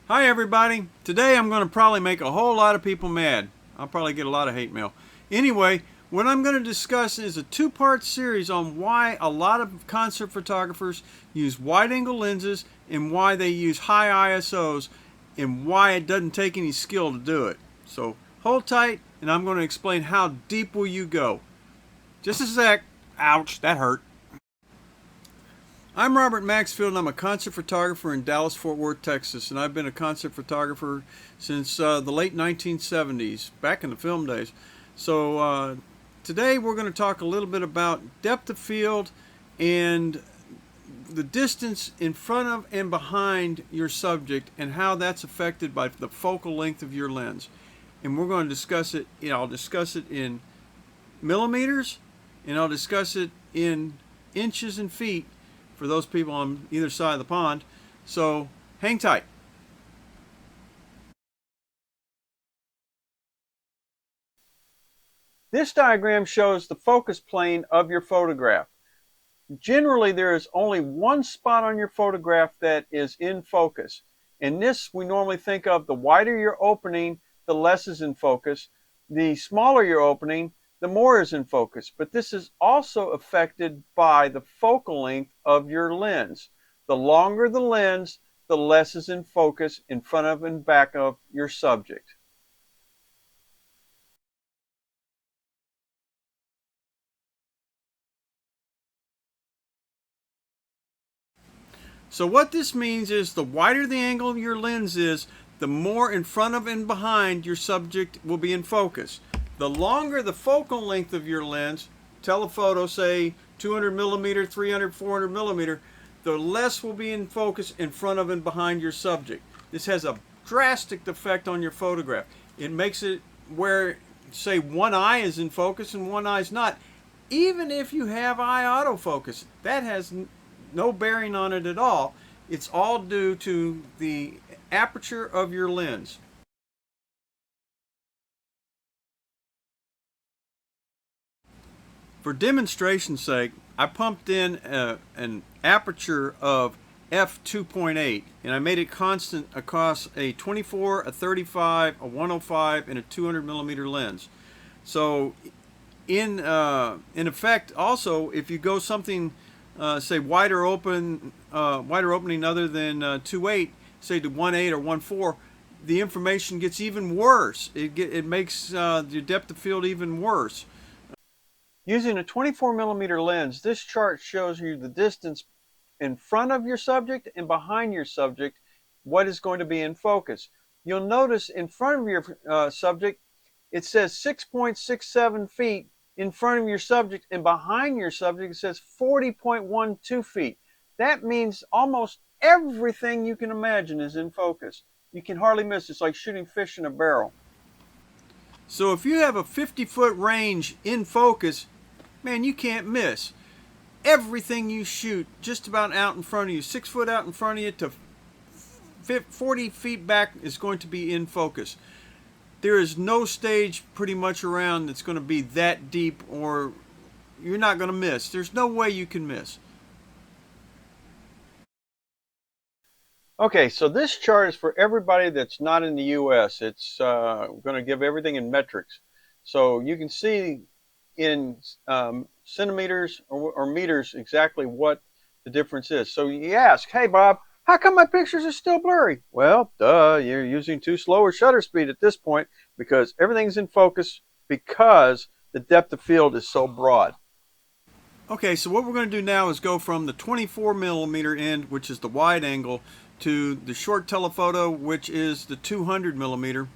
Hi everybody. Today I'm going to probably make a whole lot of people mad. I'll probably get a lot of hate mail. Anyway, what I'm going to discuss is a two-part series on why a lot of concert photographers use wide-angle lenses and why they use high ISOs and why it doesn't take any skill to do it. So hold tight and I'm going to explain how deep will you go. Just a sec. Ouch, that hurt. I'm Robert Maxfield, and I'm a concert photographer in Dallas, Fort Worth, Texas, and I've been a concert photographer since the late 1970s, back in the film days. So today we're going to talk a little bit about depth of field and the distance in front of and behind your subject and how that's affected by the focal length of your lens. And we're going to discuss it, I'll discuss it in millimeters, and I'll discuss it in inches and feet for those people on either side of the pond. So hang tight. This diagram shows the focus plane of your photograph. Generally, there is only one spot on your photograph that is in focus. In this, we normally think of the wider your opening, the less is in focus. The smaller your opening, the more is in focus. But this is also affected by the focal length of your lens. The longer the lens, the less is in focus in front of and back of your subject. So what this means is the wider the angle of your lens is, the more in front of and behind your subject will be in focus. The longer the focal length of your lens, telephoto say 200 millimeter, 300, 400 millimeter, the less will be in focus in front of and behind your subject. This has a drastic effect on your photograph. It makes it where, say, one eye is in focus and one eye is not. Even if you have eye autofocus, that has no bearing on it at all. It's all due to the aperture of your lens. For demonstration's sake, I pumped in an aperture of f2.8 and I made it constant across a 24, a 35, a 105, and a 200 millimeter lens. So in effect, also, if you go something say wider opening other than 2.8, say to 1.8 or 1.4, the information gets even worse. It makes your depth of field even worse. Using a 24 millimeter lens, this chart shows you the distance in front of your subject and behind your subject, what is going to be in focus. You'll notice in front of your subject, it says 6.67 feet in front of your subject, and behind your subject it says 40.12 feet. That means almost everything you can imagine is in focus. You can hardly miss. It's like shooting fish in a barrel. So if you have a 50-foot range in focus, man, you can't miss. Everything you shoot just about out in front of you, 6 foot out in front of you to 40 feet back, is going to be in focus. There is no stage pretty much around that's going to be that deep, or you're not going to miss. There's no way you can miss. Okay, so this chart is for everybody that's not in the U.S. It's going to give everything in metrics. So you can see in centimeters or meters exactly what the difference is. So you ask, hey, Bob, how come my pictures are still blurry? Well, duh, you're using too slow a shutter speed at this point because everything's in focus because the depth of field is so broad. Okay, so what we're going to do now is go from the 24 millimeter end, which is the wide angle, to the short telephoto, which is the 200 millimeter.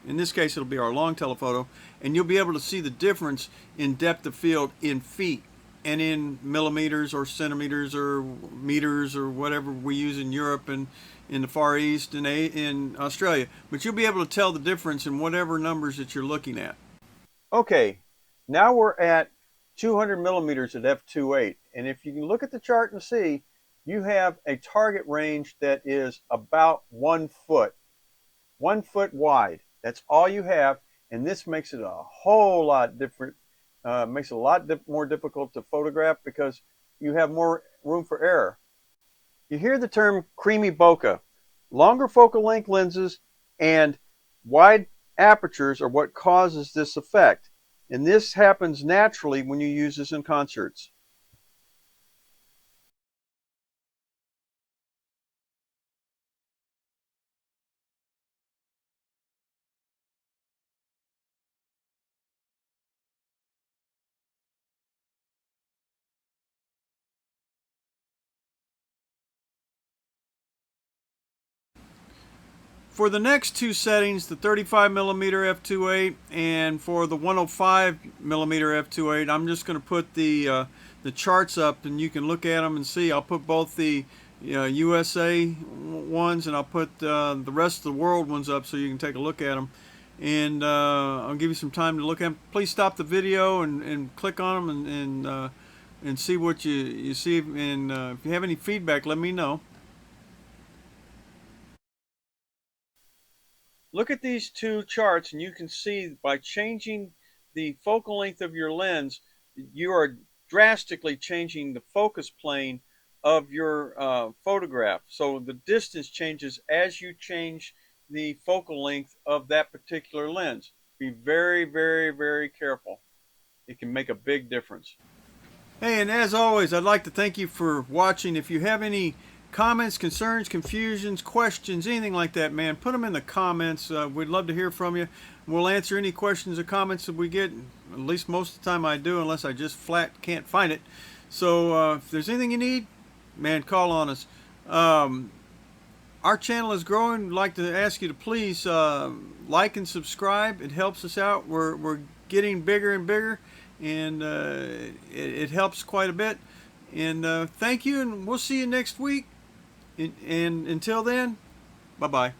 In this case, it'll be our long telephoto, and you'll be able to see the difference in depth of field in feet and in millimeters or centimeters or meters or whatever we use in Europe and in the Far East and in Australia. But you'll be able to tell the difference in whatever numbers that you're looking at. Okay, now we're at 200 millimeters at f2.8, and if you can look at the chart and see, you have a target range that is about 1 foot, 1 foot wide. That's all you have, and this makes it a whole lot different. Makes it a lot more difficult to photograph because you have more room for error. You hear the term creamy bokeh. longer focal length lenses and wide apertures are what causes this effect. And this happens naturally when you use this in concerts. For the next two settings, the 35mm f2.8 and for the 105mm f2.8, I'm just going to put the charts up and you can look at them and see. I'll put both the USA ones and I'll put the rest of the world ones up so you can take a look at them. And I'll give you some time to look at them. Please stop the video and click on them and see what you see. And if you have any feedback, let me know. Look at these two charts and you can see by changing the focal length of your lens, you are drastically changing the focus plane of your photograph. So the distance changes as you change the focal length of that particular lens. Be very, very, very careful. It can make a big difference. Hey, and as always, I'd like to thank you for watching. If you have any comments, concerns, confusions, questions, anything like that, man, put them in the comments. We'd love to hear from you. We'll answer any questions or comments that we get. At least most of the time I do, unless I just flat can't find it. So if there's anything you need, man, call on us. Our channel is growing. We'd like to ask you to please like and subscribe. It helps us out. We're getting bigger and bigger, and it helps quite a bit. And thank you, and we'll see you next week. And until then, bye-bye.